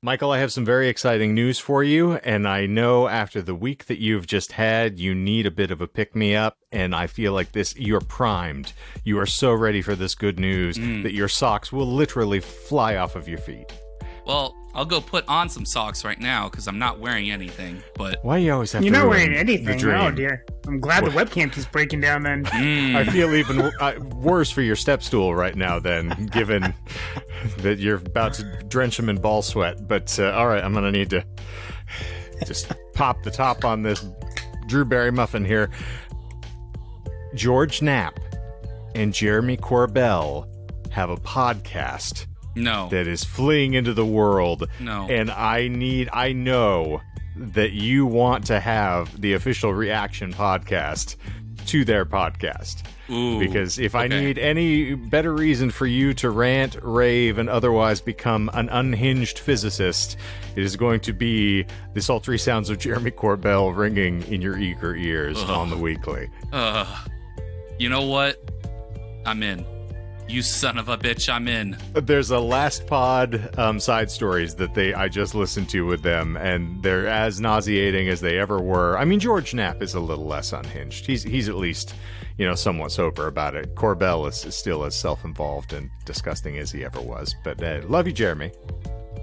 Michael, I have some very exciting news for you, and I know after the week that you've just had, you need a bit of a pick-me-up, and I feel like you're primed. You are so ready for this good news that your socks will literally fly off of your feet. Well, I'll go put on some socks right now because I'm not wearing anything. But why do you always have You're to not ruin wearing anything. the dream? Oh dear. I'm glad the webcam keeps breaking down then. I feel even worse for your step stool right now then, given that you're about to drench him in ball sweat. But all right, I'm going to need to just pop the top on this Drewberry muffin here. George Knapp and Jeremy Corbell have a podcast. No. That is fleeing into the world. No. And I know that you want to have the official reaction podcast to their podcast. Ooh, because if I need any better reason for you to rant, rave, and otherwise become an unhinged physicist, it is going to be the sultry sounds of Jeremy Corbell ringing in your eager ears on the weekly. You know what? I'm in. You son of a bitch, I'm in. There's a Last Pod side stories that I just listened to with them, and they're as nauseating as they ever were. I mean, George Knapp is a little less unhinged. He's at least, somewhat sober about it. Corbell is still as self-involved and disgusting as he ever was. But love you, Jeremy.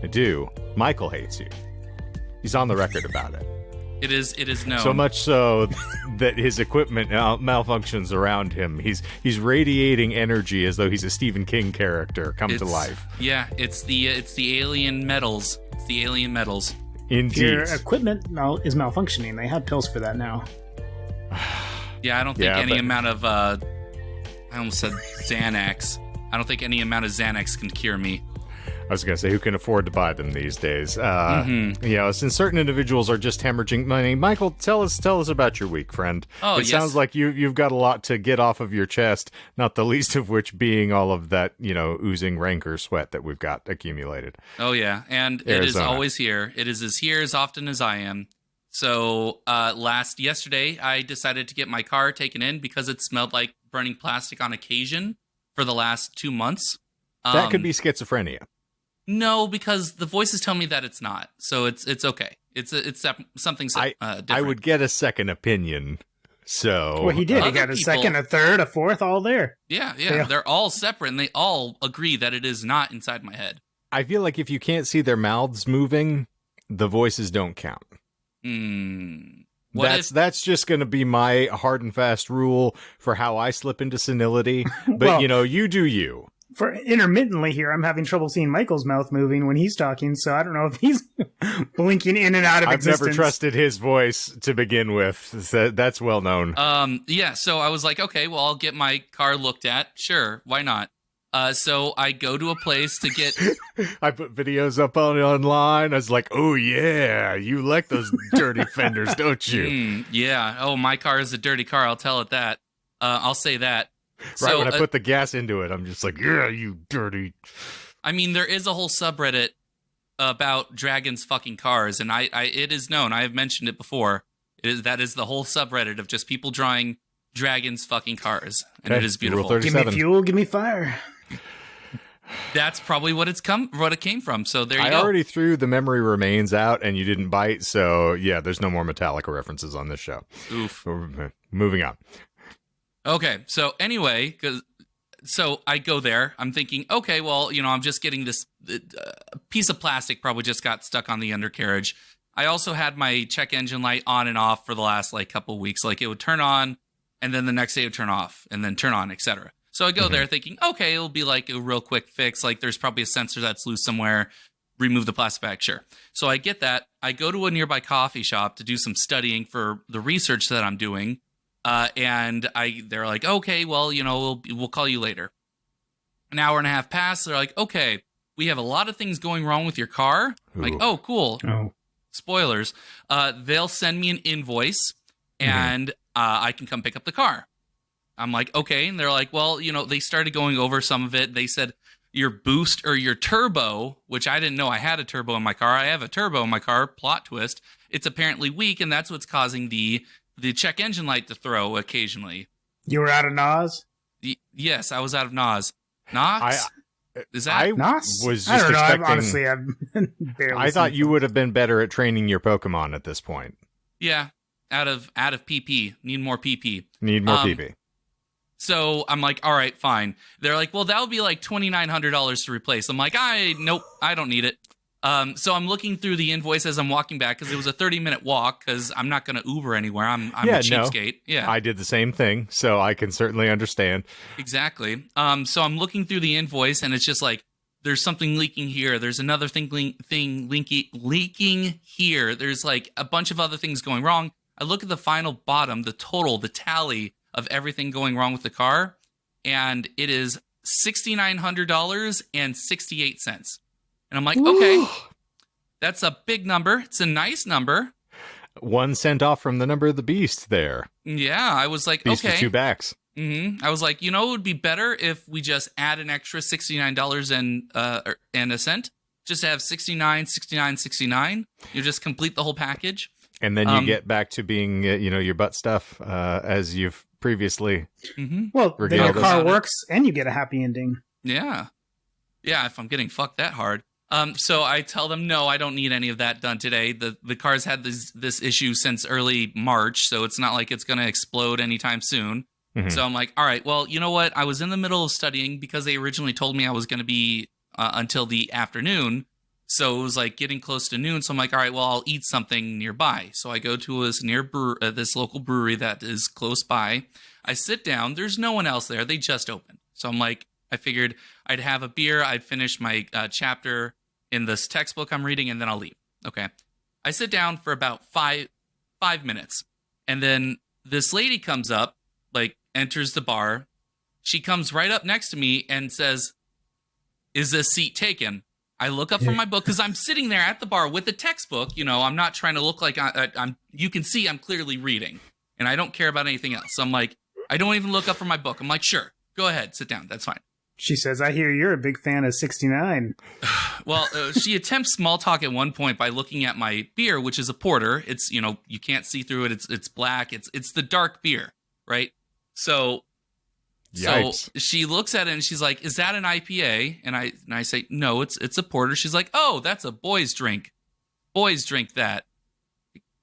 I do. Michael hates you. He's on the record about it. It is known. So much so that his equipment malfunctions around him. He's radiating energy as though he's a Stephen King character come to life. Yeah, it's the alien metals. It's the alien metals. Indeed. Your equipment is malfunctioning. They have pills for that now. Yeah, I don't think amount of I almost said Xanax. I don't think any amount of Xanax can cure me. I was going to say, who can afford to buy them these days? Since certain individuals are just hemorrhaging money. Michael, tell us about your week, friend. It sounds like you've got a lot to get off of your chest, not the least of which being all of that, oozing rancor sweat that we've got accumulated. Oh, yeah, and Arizona. It is always here. It is as here as often as I am. So yesterday, I decided to get my car taken in because it smelled like burning plastic on occasion for the last 2 months. That could be schizophrenia. No, because the voices tell me that it's not. So it's okay. It's something different. I would get a second opinion. So well, he did. He got a second, a third, a fourth, all there. Yeah. They're all separate, and they all agree that it is not inside my head. I feel like if you can't see their mouths moving, the voices don't count. That's just going to be my hard and fast rule for how I slip into senility. But you do you. For intermittently here, I'm having trouble seeing Michael's mouth moving when he's talking, so I don't know if he's blinking in and out of existence. I've never trusted his voice to begin with. That's well known. So I was like, okay, well, I'll get my car looked at. Sure, why not? So I go to a place to get... I put videos up online. I was like, oh, yeah, you like those dirty fenders, don't you? Yeah. Oh, my car is a dirty car. I'll tell it that. I'll say that. Right, when I put the gas into it, I'm just like, yeah, you dirty. I mean, there is a whole subreddit about dragons fucking cars, and it is known. I have mentioned it before. That is the whole subreddit of just people drawing dragons fucking cars, and it is beautiful. Give me fuel, give me fire. That's probably what it came from. So there you go. I already threw the memory remains out, and you didn't bite. So yeah, there's no more Metallica references on this show. Oof. Moving on. Okay, so anyway, so I go there. I'm thinking, okay, well, I'm just getting this piece of plastic probably just got stuck on the undercarriage. I also had my check engine light on and off for the last couple of weeks. Like it would turn on, and then the next day it would turn off, and then turn on, etc. So I go there thinking, okay, it'll be like a real quick fix. Like there's probably a sensor that's loose somewhere. Remove the plastic bag, sure. So I get that. I go to a nearby coffee shop to do some studying for the research that I'm doing. And they're like, okay, well, we'll call you later. An hour and a half passed. They're like, okay, we have a lot of things going wrong with your car. I'm like, oh, cool. Oh. Spoilers. They'll send me an invoice and I can come pick up the car. I'm like, okay. And they're like, well, they started going over some of it. They said your boost or your turbo, which I didn't know I had a turbo in my car. I have a turbo in my car, plot twist. It's apparently weak, and that's what's causing the check engine light to throw occasionally. You were out of NOS? Yes, I was out of NOS. Nox? Is that I Nos? was I just don't know. expecting. I've barely I thought seen you would have been better at training your Pokemon at this point. yeah, out of PP. Need more PP. Need more PB. So I'm like, all right, fine. They're like, well, that would be like $2,900 to replace. I'm like, nope, I don't need it. So I'm looking through the invoice as I'm walking back because it was a 30-minute walk because I'm not going to Uber anywhere. I'm a cheapskate. Yeah, I did the same thing, so I can certainly understand. exactly. So I'm looking through the invoice and it's just like, there's something leaking here. There's another thing leaking here. There's like a bunch of other things going wrong. I look at the final bottom, the total, the tally of everything going wrong with the car, and it is $6,900.68. And I'm like, okay, that's a big number. It's a nice number. 1 cent off from the number of the beast there. Yeah, I was like, Beast okay. with 2 backs. I was like, it would be better if we just add an extra $69 and a cent. Just to have 69, 69, 69. You just complete the whole package. And then you get back to being, your butt stuff as you've previously. Well, then your regaled us. car works and you get a happy ending. Yeah. Yeah, if I'm getting fucked that hard. So I tell them, no, I don't need any of that done today. The car's had this issue since early March, so it's not like it's going to explode anytime soon. So I'm like, all right, well, you know what? I was in the middle of studying because they originally told me I was going to be until the afternoon. So it was like getting close to noon. So I'm like, all right, well, I'll eat something nearby. So I go to this local brewery that is close by. I sit down. There's no one else there. They just opened. So I'm like, I figured I'd have a beer. I'd finish my chapter in this textbook I'm reading, and then I'll leave. Okay. I sit down for about five minutes. And then this lady comes up, enters the bar. She comes right up next to me and says, is this seat taken? I look up from my book because I'm sitting there at the bar with the textbook. I'm not trying to look like I'm. You can see I'm clearly reading, and I don't care about anything else. So I'm like, I don't even look up from my book. I'm like, sure, go ahead, sit down. That's fine. She says, I hear you're a big fan of 69. Well, she attempts small talk at one point by looking at my beer, which is a porter. It's you can't see through it. It's black. It's the dark beer, right? So she looks at it and she's like, is that an IPA? And I say, no, it's a porter. She's like, oh, that's a boys drink. Boys drink that.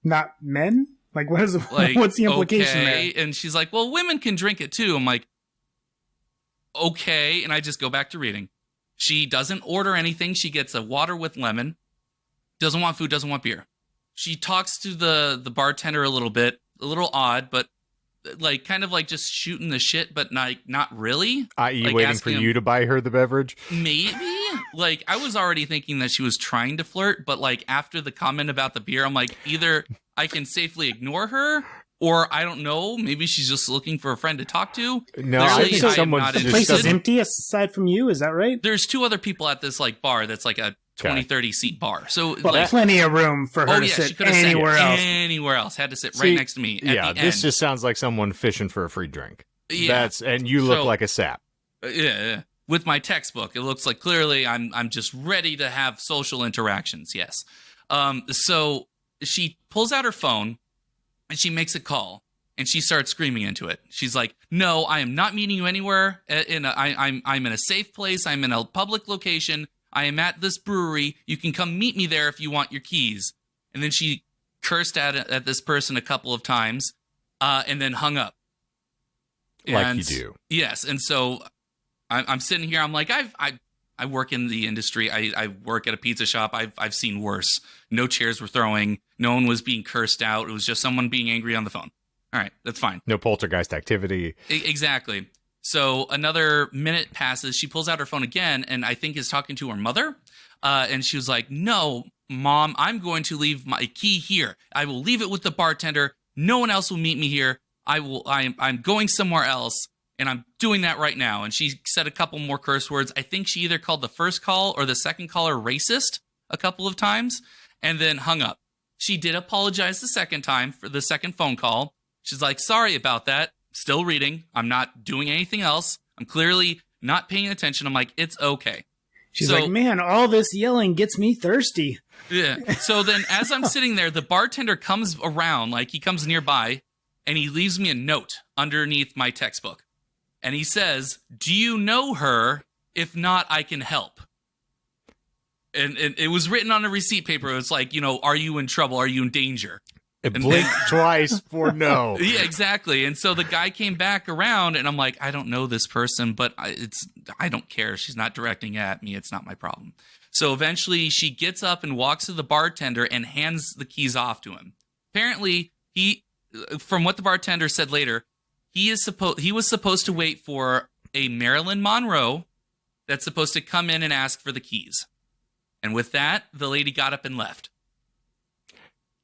Not men? Like, what's the implication there? And she's like, well, women can drink it too. I'm like, okay. And I just go back to reading. She doesn't order anything. She gets a water with lemon. Doesn't want food, doesn't want beer. She talks to the bartender a little bit, a little odd, but kind of just shooting the shit, but not really. I.e. waiting for you to buy her the beverage? Maybe. I was already thinking that she was trying to flirt, but after the comment about the beer, I'm like, either I can safely ignore her, or I don't know, maybe she's just looking for a friend to talk to. No, I think someone's the place is empty aside from you, is that right? There's 2 other people at this bar that's a 20-30 seat bar. So plenty of room for her to sit anywhere else. Anywhere else. Had to sit right next to me at the this end. Just sounds like someone fishing for a free drink. Yeah. And you look like a sap. Yeah. With my textbook, it looks like clearly I'm just ready to have social interactions. Yes. So she pulls out her phone and she makes a call and she starts screaming into it. She's like, "No, I am not meeting you anywhere. I'm in a safe place. I'm in a public location. I am at this brewery. You can come meet me there if you want your keys." And then she cursed at this person a couple of times, and then hung up. Like you do. Yes, and so I'm sitting here. I'm like, I work in the industry. I work at a pizza shop. I've seen worse. No chairs were throwing. No one was being cursed out. It was just someone being angry on the phone. All right, that's fine. No poltergeist activity. Exactly. So another minute passes. She pulls out her phone again, and I think is talking to her mother. And she was like, "No, Mom, I'm going to leave my key here. I will leave it with the bartender. No one else will meet me here. I'm going somewhere else, and I'm doing that right now." And she said a couple more curse words. I think she either called the first call or the second caller racist a couple of times, and then hung up. She did apologize the second time for the second phone call. She's like, "Sorry about that. Still reading. I'm not doing anything else. I'm clearly not paying attention." I'm like, "It's okay." She's like, "Man, all this yelling gets me thirsty." Yeah. So then as I'm sitting there, the bartender comes around, he comes nearby, and he leaves me a note underneath my textbook. And he says, "Do you know her?" If not, I can help. And it was written on a receipt paper. It was like, are you in trouble? Are you in danger? Blink twice for no. Yeah, exactly. And so the guy came back around, and I'm like, I don't know this person, but I don't care. She's not directing at me. It's not my problem. So eventually she gets up and walks to the bartender and hands the keys off to him. Apparently, from what the bartender said later, he was supposed to wait for a Marilyn Monroe that's supposed to come in and ask for the keys. And with that, the lady got up and left.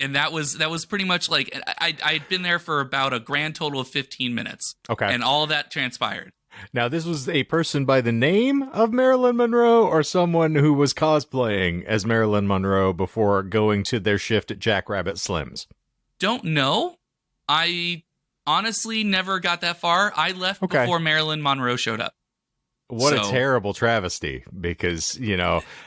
And that was pretty much like, I'd been there for about a grand total of 15 minutes. Okay. And all of that transpired. Now, this was a person by the name of Marilyn Monroe or someone who was cosplaying as Marilyn Monroe before going to their shift at Jackrabbit Slim's? Don't know. I honestly never got that far. I left before Marilyn Monroe showed up. What a terrible travesty, because,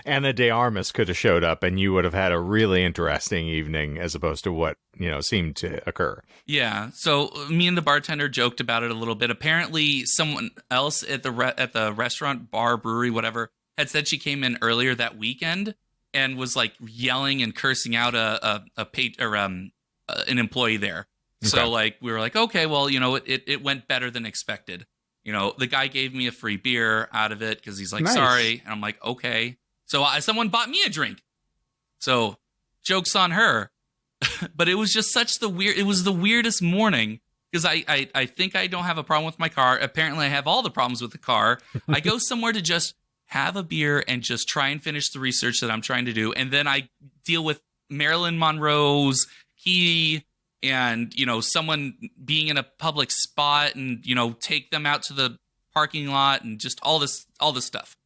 Anna de Armas could have showed up and you would have had a really interesting evening as opposed to what, seemed to occur. Yeah. So me and the bartender joked about it a little bit. Apparently someone else at the restaurant, bar, brewery, whatever, had said she came in earlier that weekend and was like yelling and cursing out an employee there. Okay. So like, we were like, okay, well, it went better than expected. The guy gave me a free beer out of it because he's like, nice. Sorry. And I'm like, okay. So someone bought me a drink. So joke's on her. But it was just it was the weirdest morning because I think I don't have a problem with my car. Apparently I have all the problems with the car. I go somewhere to just have a beer and just try and finish the research that I'm trying to do. And then I deal with Marilyn Monroe's key and, someone being in a public spot and, take them out to the parking lot and just all this stuff.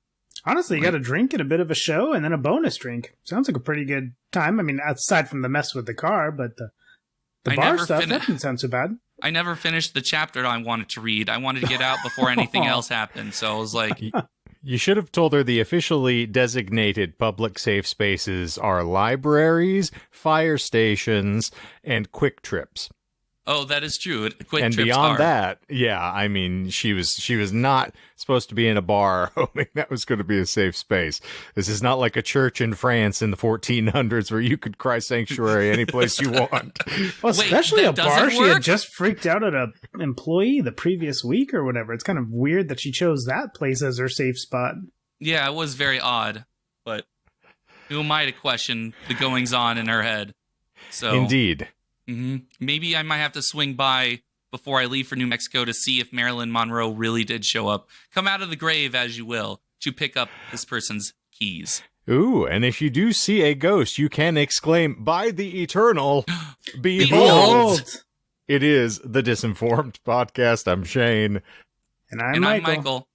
Honestly, you got a drink and a bit of a show and then a bonus drink. Sounds like a pretty good time. I mean, aside from the mess with the car, but the bar stuff, that didn't sound so bad. I never finished the chapter I wanted to read. I wanted to get out before anything else happened. So I was like... You should have told her the officially designated public safe spaces are libraries, fire stations, and quick trips. Oh, that is true. Quick and trips beyond that, yeah, I mean, she was not supposed to be in a bar hoping that was going to be a safe space. This is not like a church in France in the 1400s where you could cry sanctuary any place you want. Well, especially a bar. She had just freaked out at an employee the previous week or whatever. It's kind of weird that she chose that place as her safe spot. Yeah, it was very odd, but who am I to question the goings on in her head? So indeed. Mm-hmm. Maybe I might have to swing by before I leave for New Mexico to see if Marilyn Monroe really did show up. Come out of the grave, as you will, to pick up this person's keys. Ooh, and if you do see a ghost, you can exclaim, by the eternal, behold! It is the Disinformed podcast. I'm Shane. And I'm Michael.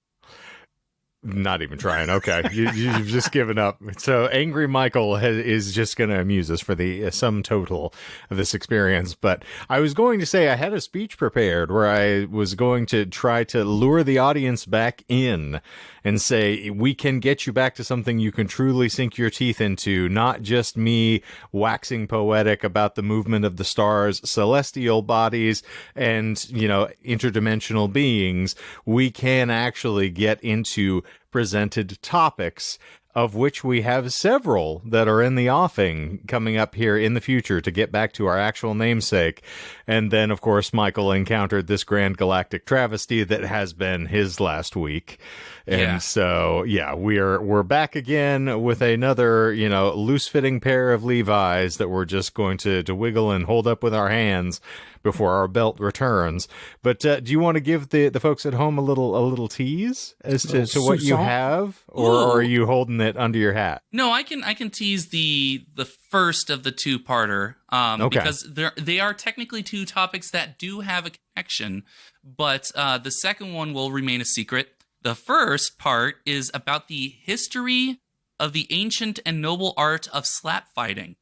Not even trying. Okay. You've just given up. So Angry Michael is just going to amuse us for the sum total of this experience. But I was going to say I had a speech prepared where I was going to try to lure the audience back in and say, we can get you back to something you can truly sink your teeth into, not just me waxing poetic about the movement of the stars, celestial bodies, and, interdimensional beings. We can actually get into presented topics, of which we have several that are in the offing coming up here in the future to get back to our actual namesake. And then, of course, Michael encountered this grand galactic travesty that has been his last week. And so, we're back again with another, loose-fitting pair of Levi's that we're just going to wiggle and hold up with our hands before our belt returns. But do you want to give the folks at home a little tease as to what you have, or are you holding it under your hat? No, I can tease the first of the two-parter because they are technically two topics that do have a connection, but the second one will remain a secret. The first part is about the history of the ancient and noble art of slap fighting.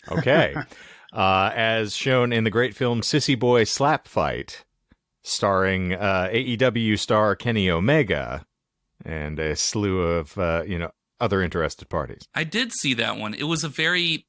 Okay. As shown in the great film Sissy Boy Slap Fight, starring AEW star Kenny Omega and a slew of other interested parties. I did see that one. It was a very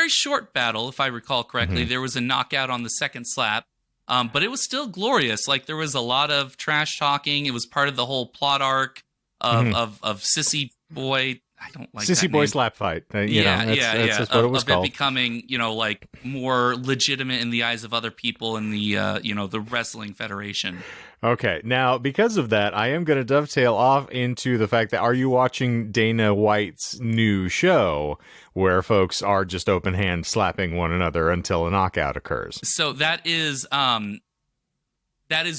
short battle, if I recall correctly. Mm-hmm. There was a knockout on the second slap, but it was still glorious. Like, there was a lot of trash talking. It was part of the whole plot arc. of Sissy Boy. I don't like Sissy that Boy name. Slap Fight. That's just what it was of called. it becoming, like more legitimate in the eyes of other people in the, the Wrestling Federation. Okay, now because of that, I am going to dovetail off into the fact that are you watching Dana White's new show where folks are just open hand slapping one another until a knockout occurs? So that is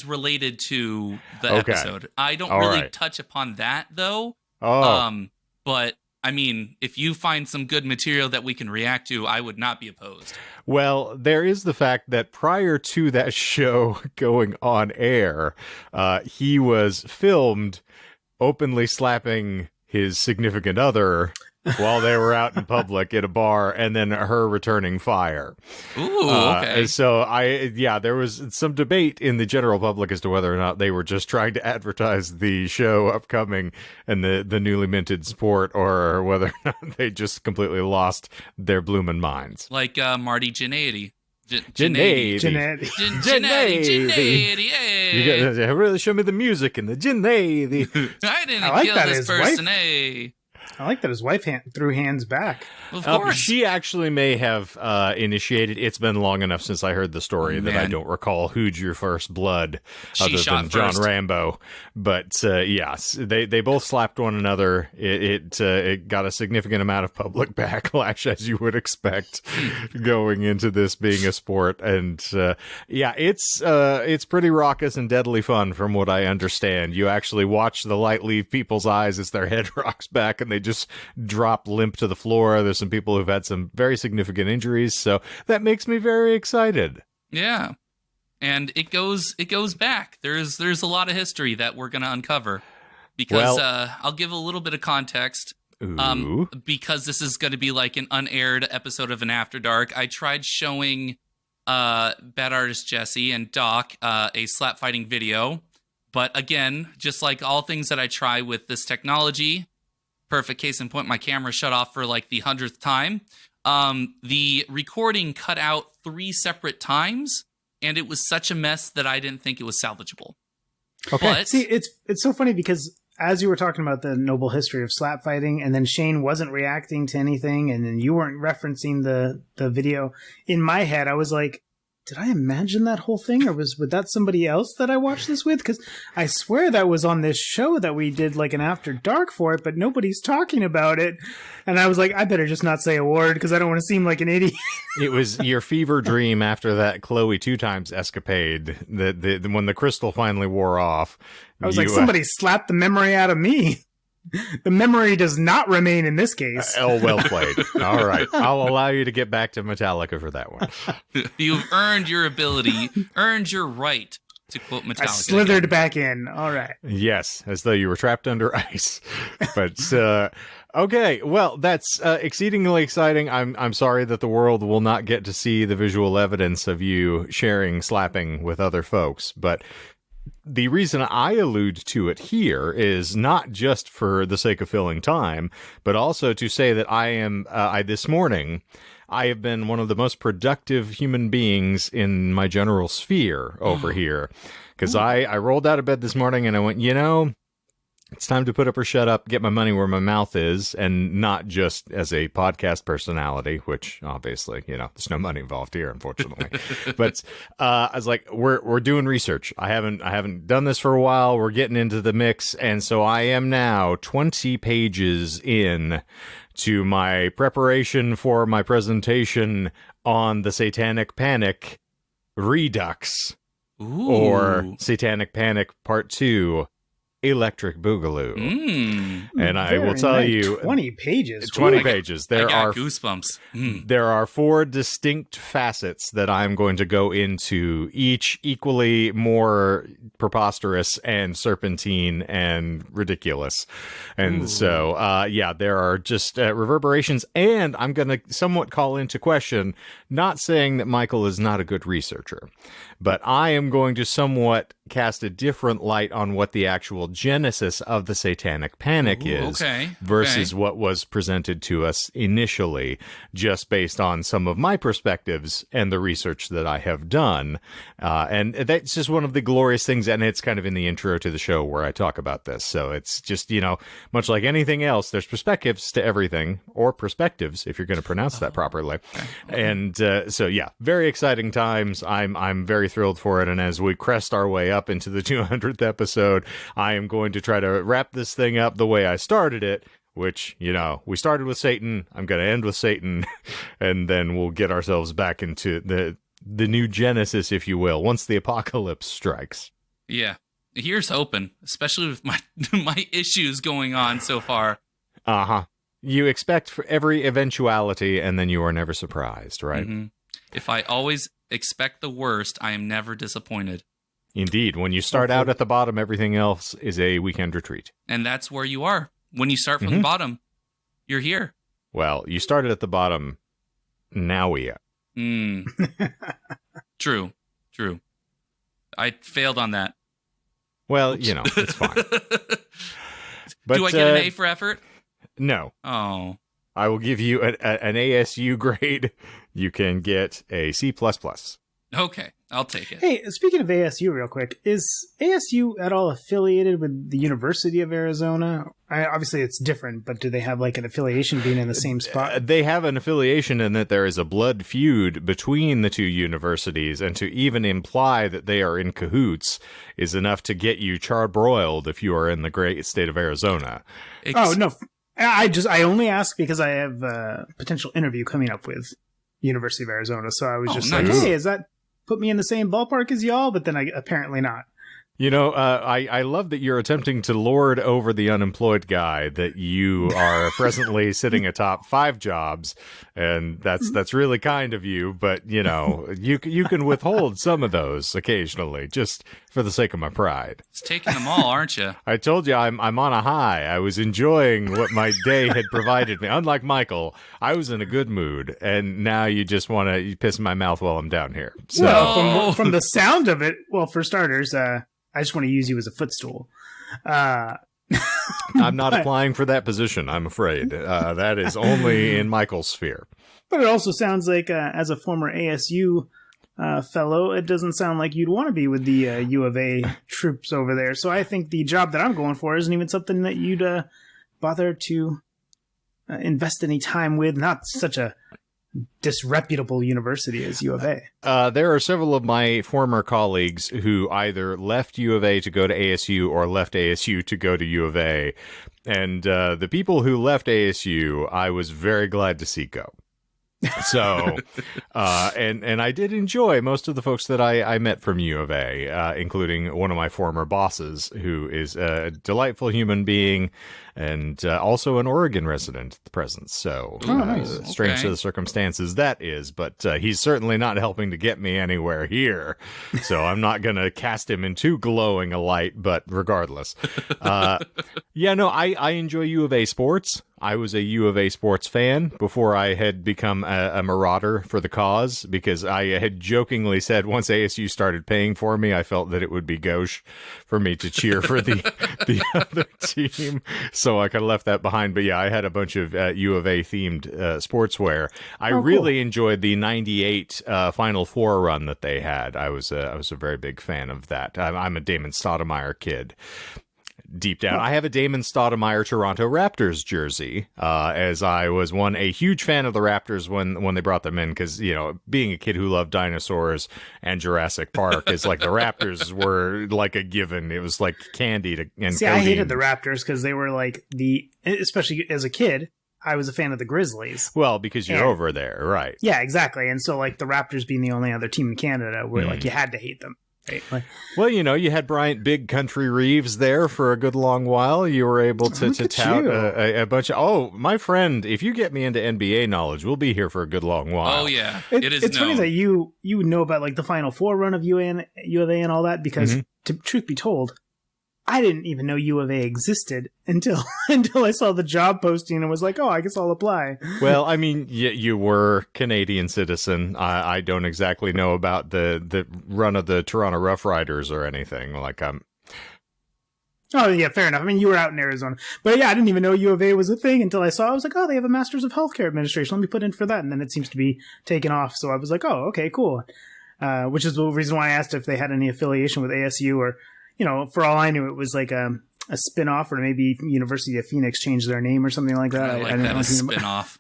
related to the episode. I don't really touch upon that though. But I mean, if you find some good material that we can react to, I would not be opposed. Well, there is the fact that prior to that show going on air, he was filmed openly slapping his significant other while they were out in public at a bar, and then her returning fire. Ooh, okay. So there was some debate in the general public as to whether or not they were just trying to advertise the show upcoming and the newly minted sport, or whether or not they just completely lost their bloomin' minds. Like Marty Jannetty. Jannetty. You gotta really show me the music and the Jannetty. I didn't kill this person, I like that his wife threw hands back. Of course. She actually may have initiated. It's been long enough since I heard the story that I don't recall who drew first blood other than John Rambo. But yes, they both slapped one another. It got a significant amount of public backlash, as you would expect, going into this being a sport. And it's pretty raucous and deadly fun from what I understand. You actually watch the light leave people's eyes as their head rocks back and they just drop limp to the floor. There's some people who've had some very significant injuries, so that makes me very excited. Yeah, and it goes back. There's a lot of history that we're going to uncover because I'll give a little bit of context. Because this is going to be like an unaired episode of an After Dark. I tried showing Bad Artist Jesse and Doc a slap fighting video, but again, just like all things that I try with this technology. Perfect case in point, my camera shut off for like the 100th time. The recording cut out 3 separate times, and it was such a mess that I didn't think it was salvageable. Okay. But, see, it's so funny because as you were talking about the noble history of slap fighting, and then Shane wasn't reacting to anything, and then you weren't referencing the video, in my head, I was like, did I imagine that whole thing, or was that somebody else that I watched this with? Because I swear that was on this show that we did like an After Dark for it, but nobody's talking about it. And I was like, I better just not say a word because I don't want to seem like an idiot. It was your fever dream after that Chloe 2 times escapade, when the crystal finally wore off. I was like, somebody slapped the memory out of me. The memory does not remain in this case. Well played. All right. I'll allow you to get back to Metallica for that one. You've earned your ability, earned your right to quote Metallica. I slithered back in. All right. Yes, as though you were trapped under ice. But okay, well, that's exceedingly exciting. I'm sorry that the world will not get to see the visual evidence of you sharing slapping with other folks, but the reason I allude to it here is not just for the sake of filling time, but also to say that this morning, I have been one of the most productive human beings in my general sphere over here. Because I rolled out of bed this morning and I went, it's time to put up or shut up, get my money where my mouth is, and not just as a podcast personality, which obviously, there's no money involved here, unfortunately. But I was like, we're doing research. I haven't done this for a while. We're getting into the mix, and so I am now 20 pages in to my preparation for my presentation on the Satanic Panic Redux, or Satanic Panic Part 2. Electric Boogaloo. And I will tell you 20 pages. 20 pages. I got goosebumps. There are 4 distinct facets that I'm going to go into, each equally more preposterous and serpentine and ridiculous. And so there are just reverberations, and I'm going to somewhat call into question, not saying that Michael is not a good researcher, but I am going to somewhat cast a different light on what the actual actual genesis of the Satanic Panic is versus what was presented to us initially, just based on some of my perspectives and the research that I have done. And that's just one of the glorious things, and it's kind of in the intro to the show where I talk about this. So it's just, much like anything else, there's perspectives to everything, or perspectives, if you're going to pronounce that properly. And so, yeah, very exciting times. I'm very thrilled for it. And as we crest our way up into the 200th episode, I am going to try to wrap this thing up the way I started it, which, we started with Satan. I'm going to end with Satan, and then we'll get ourselves back into the new Genesis, if you will, once the apocalypse strikes. Yeah. Here's hoping, especially with my my issues going on so far. Uh-huh. You expect for every eventuality, and then you are never surprised, right? Mm-hmm. If I always expect the worst, I am never disappointed. Indeed. When you start out at the bottom, everything else is a weekend retreat. And that's where you are. When you start from the bottom, you're here. Well, you started at the bottom. Now we are. True. I failed on that. Well, it's fine. But, do I get an A for effort? No. Oh. I will give you an ASU grade. You can get a C++. Okay, I'll take it. Hey, speaking of ASU real quick, is ASU at all affiliated with the University of Arizona? Obviously, it's different, but do they have like an affiliation being in the same spot? They have an affiliation in that there is a blood feud between the two universities, and to even imply that they are in cahoots is enough to get you charbroiled if you are in the great state of Arizona. Oh, no. I only ask because I have a potential interview coming up with University of Arizona, so I was just nice. like, hey, is that put me in the same ballpark as y'all? But then apparently not. I love that you're attempting to lord over the unemployed guy that you are presently sitting atop 5 jobs, and that's really kind of you. But you can withhold some of those occasionally, just for the sake of my pride. It's taking them all, aren't you? I told you I'm on a high. I was enjoying what my day had provided me. Unlike Michael, I was in a good mood, and now you just want to piss in my mouth while I'm down here. So. Well, from the sound of it, well, for starters, I just want to use you as a footstool. I'm not applying for that position, I'm afraid. That is only in Michael's sphere. But it also sounds like, as a former ASU fellow, it doesn't sound like you'd want to be with the U of A troops over there. So I think the job that I'm going for isn't even something that you'd bother to invest any time with. Not such a disreputable university as U of A. There are several of my former colleagues who either left U of A to go to ASU or left ASU to go to U of A. And the people who left ASU, I was very glad to see go. So, and I did enjoy most of the folks that I met from U of A, including one of my former bosses, who is a delightful human being and also an Oregon resident at the present. So, nice. Strange to the circumstances that is, but he's certainly not helping to get me anywhere here. So I'm not going to cast him in too glowing a light, but regardless. I enjoy U of A sports. I was a U of A sports fan before I had become a marauder for the cause, because I had jokingly said once ASU started paying for me, I felt that it would be gauche for me to cheer for the other team. So I kind of left that behind. But yeah, I had a bunch of U of A themed sportswear. I really enjoyed the 98 Final Four run that they had. I was a very big fan of that. I'm a Damon Stoudemire kid. Deep down, I have a Damon Stoudemire Toronto Raptors jersey, as I was a huge fan of the Raptors when they brought them in, because, being a kid who loved dinosaurs and Jurassic Park, is like the Raptors were like a given. It was like candy to and See, I hated the Raptors because they were like especially as a kid, I was a fan of the Grizzlies. Well, because you're over there, right? Yeah, exactly. And so like the Raptors being the only other team in Canada, where like you had to hate them. Right? Like, well, you had Bryant Big Country Reeves there for a good long while. You were able to tout a bunch of, my friend, if you get me into NBA knowledge, we'll be here for a good long while. Oh, yeah. It's funny that you know about like the Final Four run of U of A and all that, because truth be told, I didn't even know U of A existed until I saw the job posting and was like, oh, I guess I'll apply. Well, I mean, you were Canadian citizen. I don't exactly know about the run of the Toronto Rough Riders or anything. Like, Oh, yeah, fair enough. I mean, you were out in Arizona. But yeah, I didn't even know U of A was a thing until I saw. I was like, oh, they have a Masters of Healthcare Administration. Let me put in for that. And then it seems to be taken off. So I was like, oh, okay, cool. Which is the reason why I asked if they had any affiliation with ASU or, for all I knew, it was like a spin-off, or maybe University of Phoenix changed their name or something like that. I like that, a spin-off.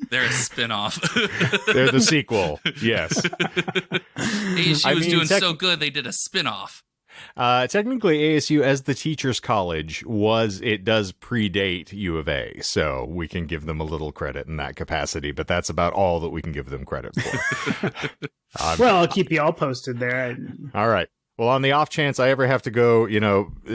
They're a spin-off. They're the sequel. Yes. ASU was doing so good, they did a spin-off. Technically, ASU as the teachers' college it does predate U of A, so we can give them a little credit in that capacity, but that's about all that we can give them credit for. Well, I'll keep you all posted there. All right. Well, on the off chance I ever have to go,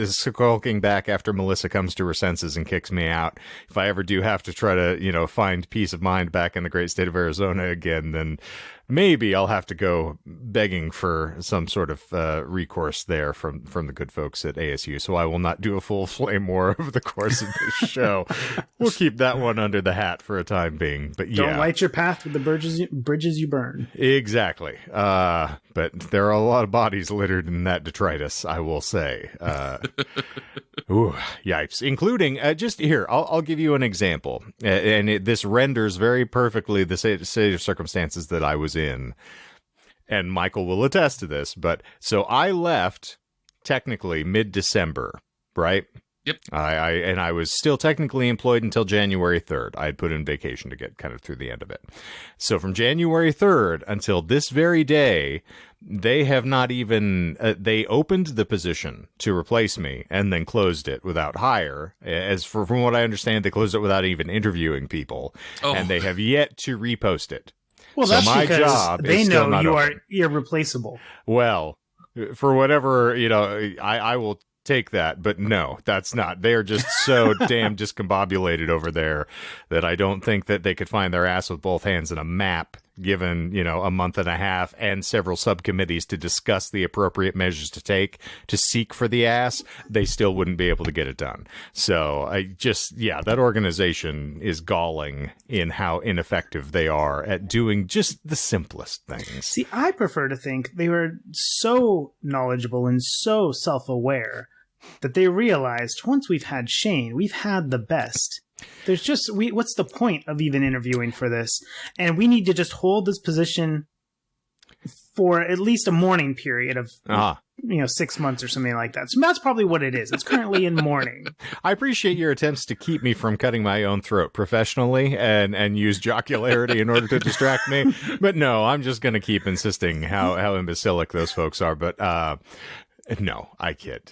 skulking back after Melissa comes to her senses and kicks me out, if I ever do have to try to, find peace of mind back in the great state of Arizona again, then maybe I'll have to go begging for some sort of recourse there from the good folks at ASU. So I will not do a full flame war over the course of this show. We'll keep that one under the hat for a time being. But yeah, don't light your path with the bridges you burn. Exactly. But there are a lot of bodies littered in that detritus, I will say. Ooh, yipes. Including, just here, I'll give you an example. And this renders very perfectly the state of circumstances that I was in. And Michael will attest to this. But so I left technically mid-December, right? Yep. I was still technically employed until January 3rd. I had put in vacation to get kind of through the end of it. So from January 3rd until this very day, they have not even, they opened the position to replace me and then closed it without hire. From what I understand, they closed it without even interviewing people. Oh. And they have yet to repost it. Well, so that's my because job they is still know not you open. are irreplaceable. Well, for whatever, I will take that, but no, that's not. They are just so damn discombobulated over there that I don't think that they could find their ass with both hands in a map, given, a month and a half and several subcommittees to discuss the appropriate measures to take to seek for the ass. They still wouldn't be able to get it done. So that organization is galling in how ineffective they are at doing just the simplest things. See, I prefer to think they were so knowledgeable and so self-aware that they realized once we've had Shane, we've had the best. There's just, what's the point of even interviewing for this? And we need to just hold this position for at least a mourning period of, 6 months or something like that. So that's probably what it is. It's currently in mourning. I appreciate your attempts to keep me from cutting my own throat professionally and use jocularity in order to distract me. But no, I'm just going to keep insisting how imbecilic those folks are. But no, I kid.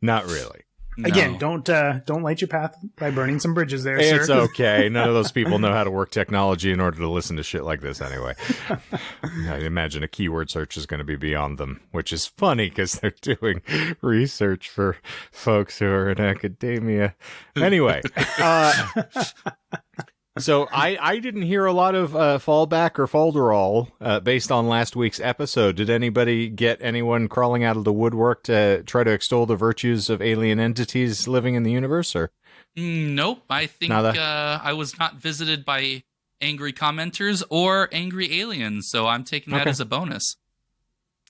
Not really. No. Again, don't light your path by burning some bridges there, sir. It's okay. None of those people know how to work technology in order to listen to shit like this anyway. I imagine a keyword search is going to be beyond them, which is funny because they're doing research for folks who are in academia. Anyway, so I didn't hear a lot of fallback or falderall based on last week's episode. Did anybody get anyone crawling out of the woodwork to try to extol the virtues of alien entities living in the universe? Or nope. I think I was not visited by angry commenters or angry aliens, so I'm taking that as a bonus.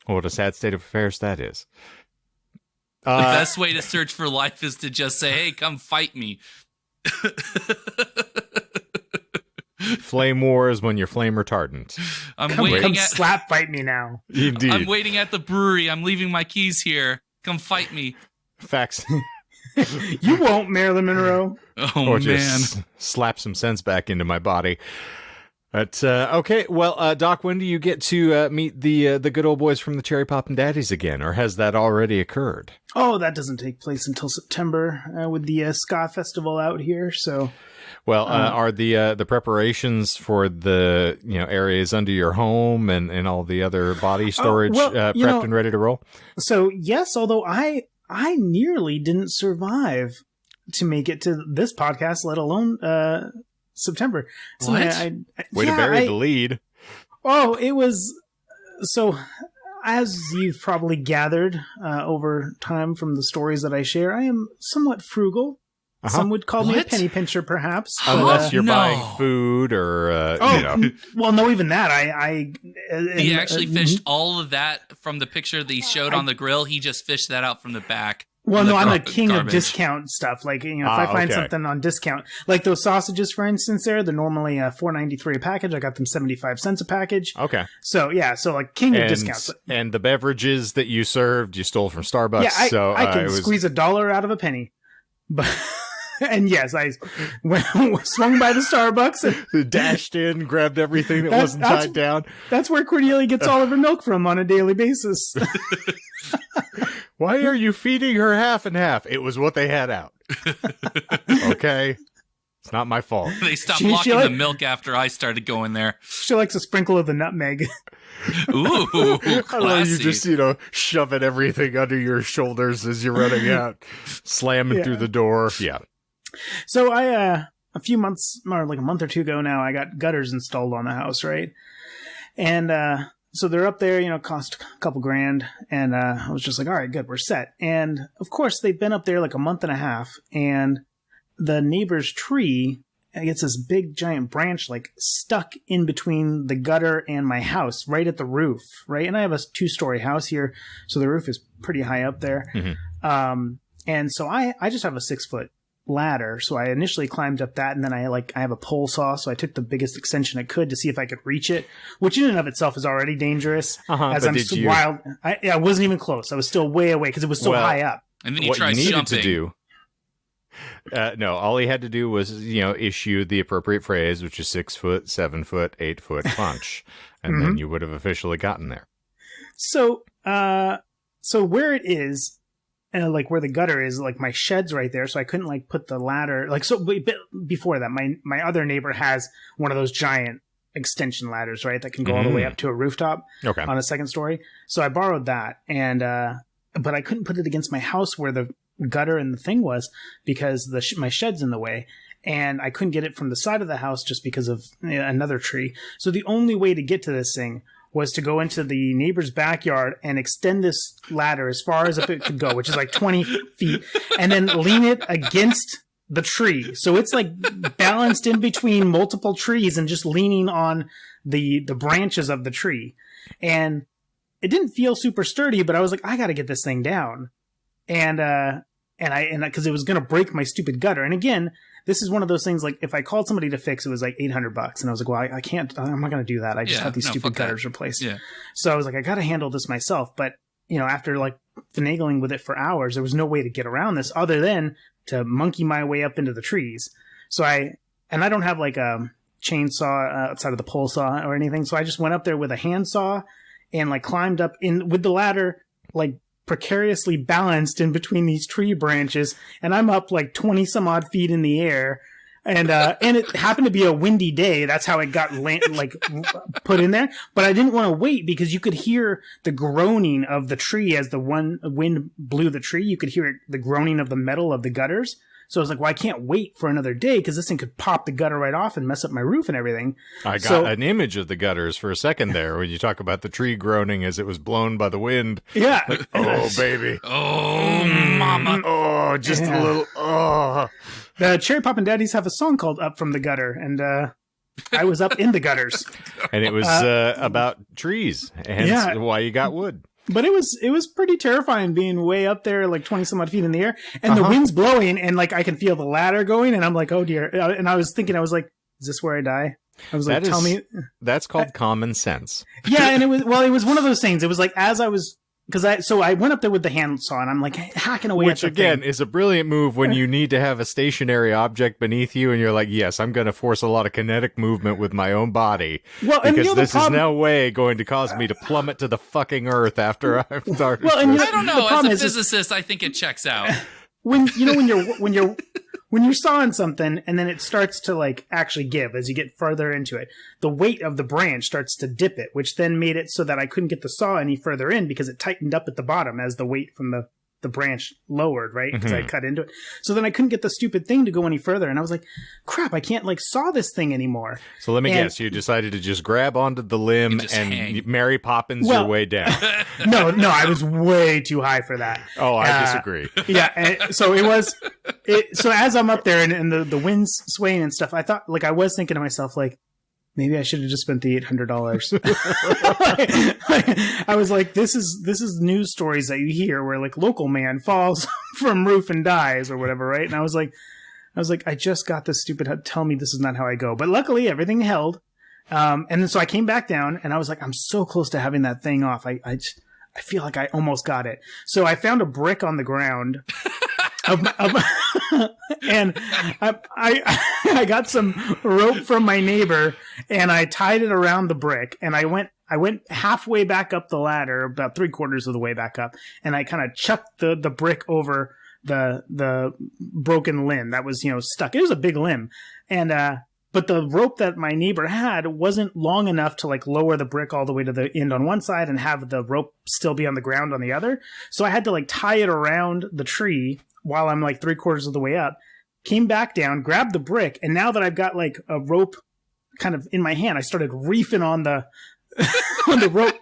What a sad state of affairs that is. The best way to search for life is to just say, hey, come fight me. Flame wars when you're flame retardant. Come slap fight me now. Indeed. I'm waiting at the brewery. I'm leaving my keys here. Come fight me. Facts. You won't, Marilyn Monroe. Oh, or man. just slap some sense back into my body. But, okay, well, Doc, when do you get to meet the good old boys from the Cherry Poppin' Daddies again, or has that already occurred? Oh, that doesn't take place until September with the Ska Festival out here, so... Well, are the preparations for the areas under your home and all the other body storage prepped and ready to roll? So yes, although I nearly didn't survive to make it to this podcast, let alone September. So what? Way to bury the lead. Oh, it was so. As you've probably gathered over time from the stories that I share, I am somewhat frugal. Uh-huh. Some would call me a penny pincher, perhaps. Unless you're buying food or, Well, no, even that. He actually fished all of that from the picture that he showed on the grill. He just fished that out from the back. Well, no, I'm a the king of garbage. discount stuff. Like, if I find something on discount, like those sausages, for instance, they're normally $4.93 a package. I got them 75 cents a package. Okay. So yeah, so like king of discounts. And the beverages that you served, you stole from Starbucks. Yeah, I can squeeze $1 out of a penny. But and yes, I swung by the Starbucks and dashed in, grabbed everything that wasn't tied down. That's where Cordelia gets all of her milk from on a daily basis. Why are you feeding her half and half? It was what they had out. Okay. It's not my fault. They stopped blocking the milk after I started going there. She likes a sprinkle of the nutmeg. Ooh, I classy. love you just, shoving everything under your shoulders as you're running out, slamming through the door. Yeah. So a few months, or like a month or two ago now, I got gutters installed on the house, right? And so they're up there, cost a couple grand. And I was just like, all right, good, we're set. And of course, they've been up there like a month and a half. And the neighbor's tree gets this big giant branch like stuck in between the gutter and my house, right at the roof, right? And I have a 2-story house here, so the roof is pretty high up there. Mm-hmm. And so I just have a 6-foot ladder. So I initially climbed up that, and then I have a pole saw, so I took the biggest extension I could to see if I could reach it, which in and of itself is already dangerous. As I'm wild. I wasn't even close. I was still way away because it was so high up. And then you tried jumping. To do. No, all he had to do was, issue the appropriate phrase, which is 6 foot, 7 foot, 8 foot punch, and then you would have officially gotten there. So where it is. Like where the gutter is, like my shed's right there, so I couldn't like put the ladder. Like so, before that, my other neighbor has one of those giant extension ladders, right, that can go all the way up to a rooftop on a second story. So I borrowed that, and but I couldn't put it against my house where the gutter and the thing was because my shed's in the way, and I couldn't get it from the side of the house just because of another tree. So the only way to get to this thing was to go into the neighbor's backyard and extend this ladder as far as it could go, which is like 20 feet, and then lean it against the tree. So it's like balanced in between multiple trees and just leaning on the branches of the tree. And it didn't feel super sturdy, but I was like, I got to get this thing down. And because it was going to break my stupid gutter. And again, this is one of those things, like, if I called somebody to fix, it was like $800. And I was like, well, I can't, I'm not going to do that. I just have these stupid gutters replaced. Yeah. So I was like, I got to handle this myself. But, after like finagling with it for hours, there was no way to get around this other than to monkey my way up into the trees. So I don't have like a chainsaw outside of the pole saw or anything. So I just went up there with a handsaw and like climbed up in with the ladder, like precariously balanced in between these tree branches, and I'm up like 20 some odd feet in the air, and it happened to be a windy day. That's how it got put in there. But I didn't want to wait because you could hear the groaning of the tree as the wind blew the tree. You could hear the groaning of the metal of the gutters. So I was like, well, I can't wait for another day because this thing could pop the gutter right off and mess up my roof and everything. I got an image of the gutters for a second there when you talk about the tree groaning as it was blown by the wind. Yeah. Like, oh, baby. Oh, mama. Oh, just a little. Oh. The Cherry Pop and Daddies have a song called Up From the Gutter, and I was up in the gutters. And it was about trees, and why you got wood. But it was pretty terrifying being way up there, like 20 some odd feet in the air, and the wind's blowing, and like I can feel the ladder going, and I'm like, oh dear. And I was like, is this where I die? I was like, tell me. That's called common sense. Yeah, and it was one of those things. It was like as I was. So I went up there with the handsaw, and I'm like hacking away Which, at the again, thing. is a brilliant move when you need to have a stationary object beneath you, and you're like, yes, I'm going to force a lot of kinetic movement with my own body. Well, because this is no way going to cause me to plummet to the fucking earth after I've started. Well, and I don't know. As a physicist, I think it checks out. When you're sawing something and then it starts to like actually give as you get further into it, the weight of the branch starts to dip it, which then made it so that I couldn't get the saw any further in because it tightened up at the bottom as the weight from the branch lowered, right? Because I cut into it. So then I couldn't get the stupid thing to go any further. And I was like, crap, I can't like saw this thing anymore. So let me guess, you decided to just grab onto the limb and Mary Poppins your way down. No, I was way too high for that. Oh, I disagree. Yeah. So so as I'm up there and the wind's swaying and stuff, I thought, like, I was thinking to myself, like, maybe I should have just spent the $800. I was like, this is news stories that you hear where like local man falls from roof and dies or whatever, right? And I was like, I just got this stupid. Tell me this is not how I go. But luckily, everything held. And then so I came back down, and I was like, I'm so close to having that thing off. I feel like I almost got it. So I found a brick on the ground. And I got some rope from my neighbor, and I tied it around the brick, and I went halfway back up the ladder, about 3/4 of the way back up, and I kind of chucked the brick over the broken limb that was, stuck. It was a big limb. And but the rope that my neighbor had wasn't long enough to like lower the brick all the way to the end on one side and have the rope still be on the ground on the other. So I had to like tie it around the tree while I'm like 3/4 of the way up, came back down, grabbed the brick. And now that I've got like a rope kind of in my hand, I started reefing on the, on the rope.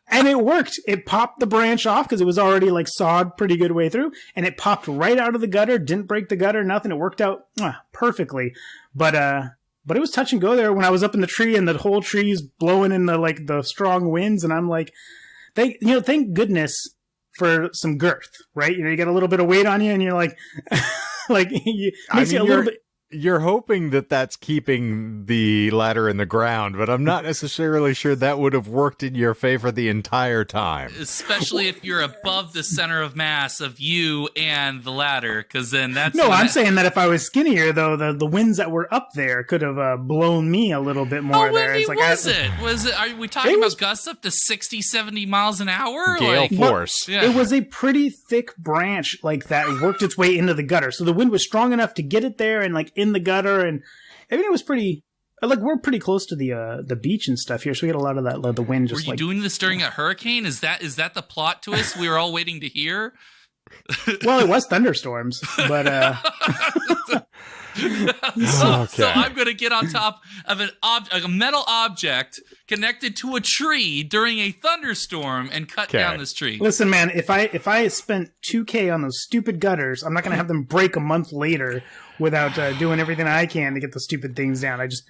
And it worked. It popped the branch off because it was already like sawed pretty good way through. And it popped right out of the gutter. Didn't break the gutter, nothing. It worked out perfectly. But it was touch and go there when I was up in the tree and the whole tree's blowing in the strong winds. And I'm like, thank goodness for some girth, right? You get a little bit of weight on you and you're like, you a little bit. You're hoping that that's keeping the ladder in the ground, but I'm not necessarily sure that would have worked in your favor the entire time. Especially if you're above the center of mass of you and the ladder, because then that's... No, I'm saying that if I was skinnier, though, the winds that were up there could have blown me a little bit more there. How windy was it? Are we talking about gusts up to 60, 70 miles an hour? Gale force. Yeah. It was a pretty thick branch like that worked its way into the gutter. So the wind was strong enough to get it there and like in the gutter, and I mean it was pretty like we're pretty close to the beach and stuff here, so we get a lot of that the wind. Just were you doing this during a hurricane? Is that the plot twist we were all waiting to hear? Well, it was thunderstorms, but So I'm going to get on top of a metal object connected to a tree during a thunderstorm and cut down this tree. Listen, man, if I spent $2,000 on those stupid gutters, I'm not going to have them break a month later without doing everything I can to get the stupid things down. I just,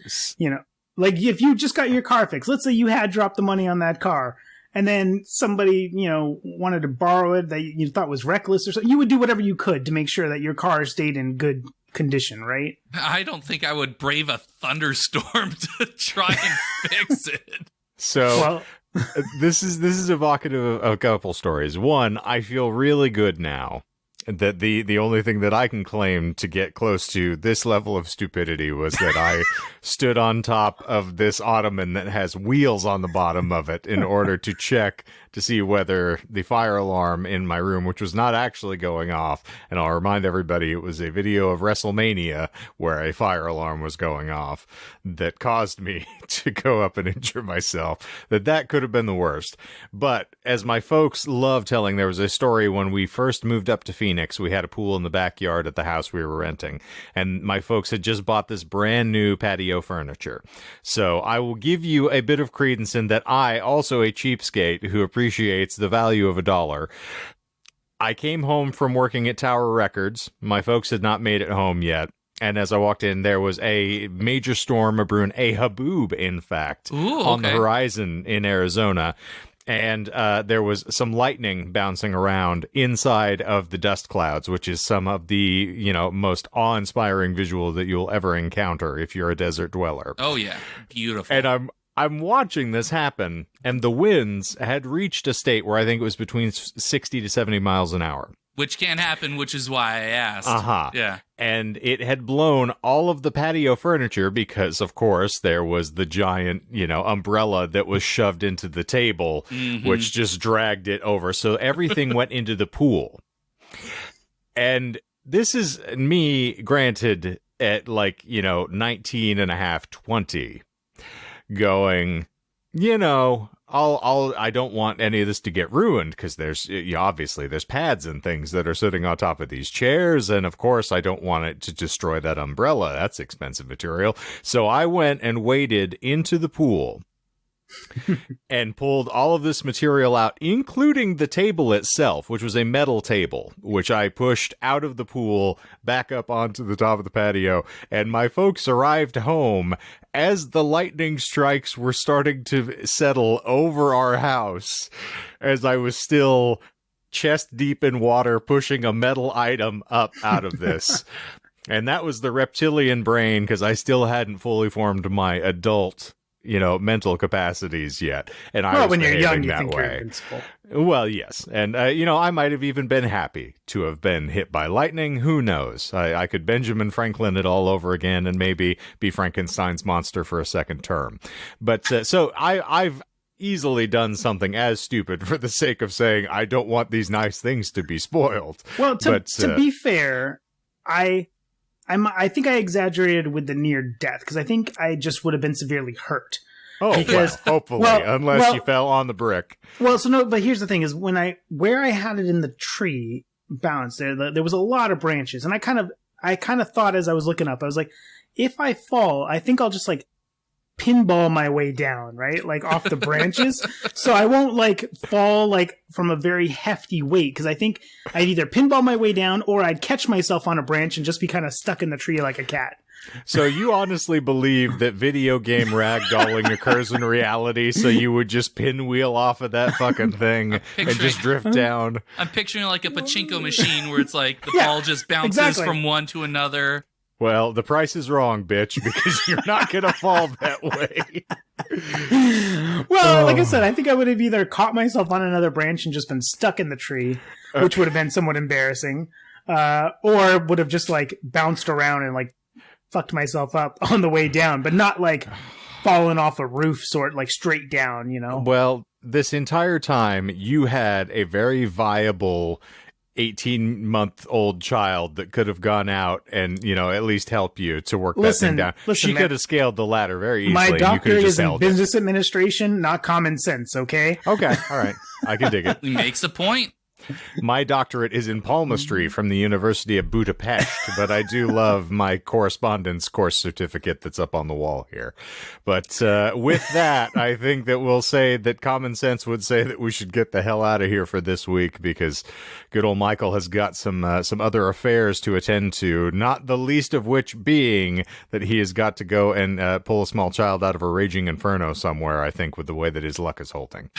like if you just got your car fixed, let's say you had dropped the money on that car, and then somebody, wanted to borrow it that you thought was reckless or something, you would do whatever you could to make sure that your car stayed in good condition, right? I don't think I would brave a thunderstorm to try and fix it. So this is evocative of a couple stories. One, I feel really good now that the only thing that I can claim to get close to this level of stupidity was that I stood on top of this ottoman that has wheels on the bottom of it in order to check to see whether the fire alarm in my room, which was not actually going off, and I'll remind everybody it was a video of WrestleMania where a fire alarm was going off that caused me to go up and injure myself, that could have been the worst. But as my folks love telling, there was a story when we first moved up to Phoenix. We had a pool in the backyard at the house we were renting, and my folks had just bought this brand new patio furniture. So I will give you a bit of credence in that I, also a cheapskate who appreciates the value of $1, I came home from working at Tower Records. My folks had not made it home yet. And as I walked in, there was a major storm, a haboob, in fact, on the horizon in Arizona. And there was some lightning bouncing around inside of the dust clouds, which is some of the, most awe-inspiring visual that you'll ever encounter if you're a desert dweller. Oh, yeah. Beautiful. And I'm watching this happen, and the winds had reached a state where I think it was between 60 to 70 miles an hour. Which can happen, which is why I asked. Uh-huh. Yeah. And it had blown all of the patio furniture because, of course, there was the giant, umbrella that was shoved into the table, which just dragged it over. So everything went into the pool. And this is me, granted, at 19 and a half, 20, going, I don't want any of this to get ruined because there's obviously there's pads and things that are sitting on top of these chairs. And of course, I don't want it to destroy that umbrella. That's expensive material. So I went and waded into the pool and pulled all of this material out, including the table itself, which was a metal table, which I pushed out of the pool back up onto the top of the patio. And my folks arrived home as the lightning strikes were starting to settle over our house, as I was still chest deep in water pushing a metal item up out of this. And that was the reptilian brain, because I still hadn't fully formed my adult, mental capacities yet. And I was when you're young, you that think way. you're invincible. Well, yes. And, I might have even been happy to have been hit by lightning. Who knows? I could Benjamin Franklin it all over again and maybe be Frankenstein's monster for a second term. But so I've easily done something as stupid for the sake of saying I don't want these nice things to be spoiled. Well, to be fair, I think I exaggerated with the near death, because I think I just would have been severely hurt. Oh, because, hopefully, unless you fell on the brick. Well, so no, but here's the thing: is where I had it in the tree balanced there was a lot of branches, and I kind of thought as I was looking up, I was like, if I fall, I think I'll just like pinball my way down, right? Like off the branches. So I won't like fall like from a very hefty weight, because I think I'd either pinball my way down or I'd catch myself on a branch and just be kind of stuck in the tree like a cat. So you honestly believe that video game ragdolling occurs in reality, so you would just pinwheel off of that fucking thing and just drift down? I'm picturing like a pachinko machine where it's like the ball just bounces from one to another. Well, the price is wrong, bitch, because you're not going to fall that way. Well, like I said, I think I would have either caught myself on another branch and just been stuck in the tree, which would have been somewhat embarrassing, or would have just like bounced around and like fucked myself up on the way down, but not like fallen off a roof like straight down, Well, this entire time you had a very viable 18-month-old child that could have gone out and, at least help you to work that thing down. She could have scaled the ladder very easily. My doctorate is in business it. administration, not common sense, okay? Okay, all right. I can dig it. He makes a point. My doctorate is in palmistry from the University of Budapest, but I do love my correspondence course certificate that's up on the wall here. But with that, I think that we'll say that common sense would say that we should get the hell out of here for this week, because good old Michael has got some other affairs to attend to, not the least of which being that he has got to go and pull a small child out of a raging inferno somewhere, I think, with the way that his luck is holding.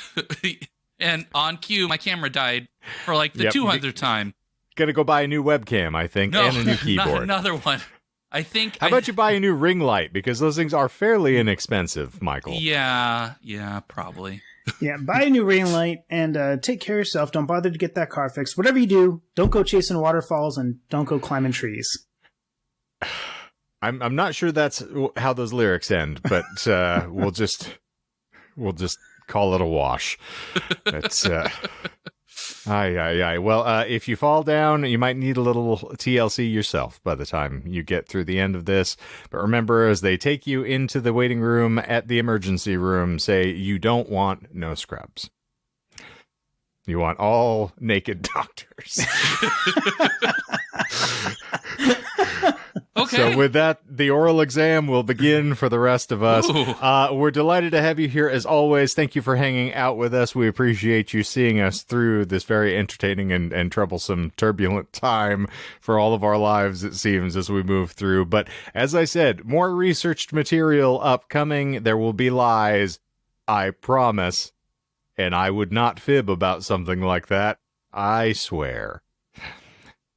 And on cue, my camera died for like the 200th time. Gonna go buy a new webcam, I think, and a new keyboard. Another one. I think. How about you buy a new ring light? Because those things are fairly inexpensive, Michael. Yeah, probably. Yeah, buy a new ring light and take care of yourself. Don't bother to get that car fixed. Whatever you do, don't go chasing waterfalls and don't go climbing trees. I'm not sure that's how those lyrics end, but we'll just call it a wash. It's Well, if you fall down, you might need a little TLC yourself by the time you get through the end of this. But remember, as they take you into the waiting room at the emergency room, say you don't want no scrubs. You want all naked doctors. Okay. So with that, the oral exam will begin for the rest of us. We're delighted to have you here as always. Thank you for hanging out with us. We appreciate you seeing us through this very entertaining and troublesome, turbulent time for all of our lives, it seems, as we move through. But as I said, more researched material upcoming. There will be lies, I promise. And I would not fib about something like that. I swear.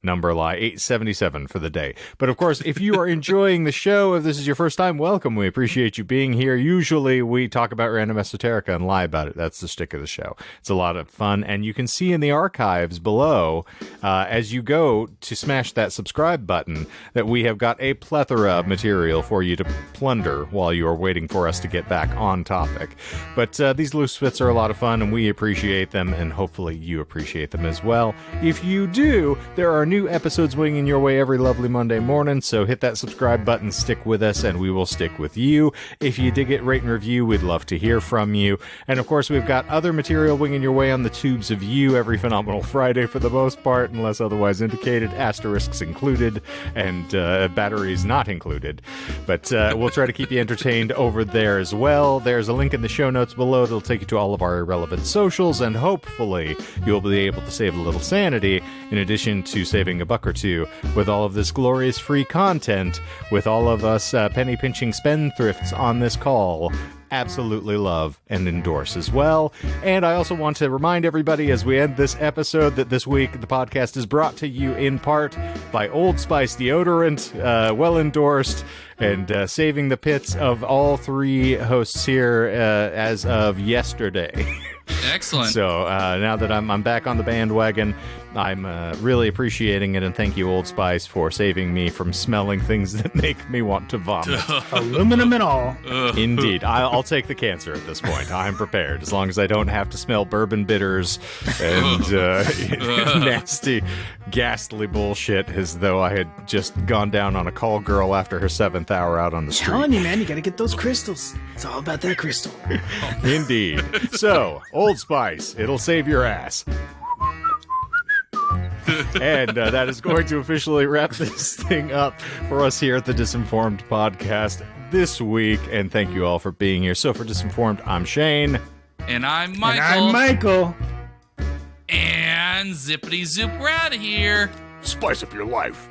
Number lie 877 for the day. But of course, if you are enjoying the show, if this is your first time, welcome. We appreciate you being here. Usually we talk about random esoterica and lie about it. That's the shtick of the show. It's a lot of fun. And you can see in the archives below, as you go to smash that subscribe button, that we have got a plethora of material for you to plunder while you are waiting for us to get back on topic. But these loose fits are a lot of fun, and we appreciate them, and hopefully you appreciate them as well. If you do, there are new episodes winging your way every lovely Monday morning, so hit that subscribe button, stick with us, and we will stick with you. If you dig it, rate and review, we'd love to hear from you. And of course, we've got other material winging your way on the tubes of you every Phenomenal Friday for the most part, unless otherwise indicated, asterisks included, and batteries not included. But we'll try to keep you entertained over there as well. There's a link in the show notes below that'll take you to all of our irrelevant socials, and hopefully you'll be able to save a little sanity, in addition to saving a buck or two, with all of this glorious free content, with all of us penny-pinching spendthrifts on this call. Absolutely love and endorse as well. And I also want to remind everybody as we end this episode that this week the podcast is brought to you in part by Old Spice deodorant, well endorsed, and saving the pits of all three hosts here as of yesterday. Excellent. So now that I'm back on the bandwagon, I'm really appreciating it, and thank you, Old Spice, for saving me from smelling things that make me want to vomit. Aluminum and all. Indeed. I'll take the cancer at this point. I'm prepared, as long as I don't have to smell bourbon bitters and nasty, ghastly bullshit as though I had just gone down on a call girl after her 7th hour out on the street. Telling you, man, you gotta get those crystals. It's all about that crystal. Indeed. So, Old Spice, it'll save your ass. And that is going to officially wrap this thing up for us here at the Disinformed podcast this week. And thank you all for being here. So for Disinformed, I'm Shane. And I'm Michael. And I'm Michael. And zippity zoop, we're out of here. Spice up your life.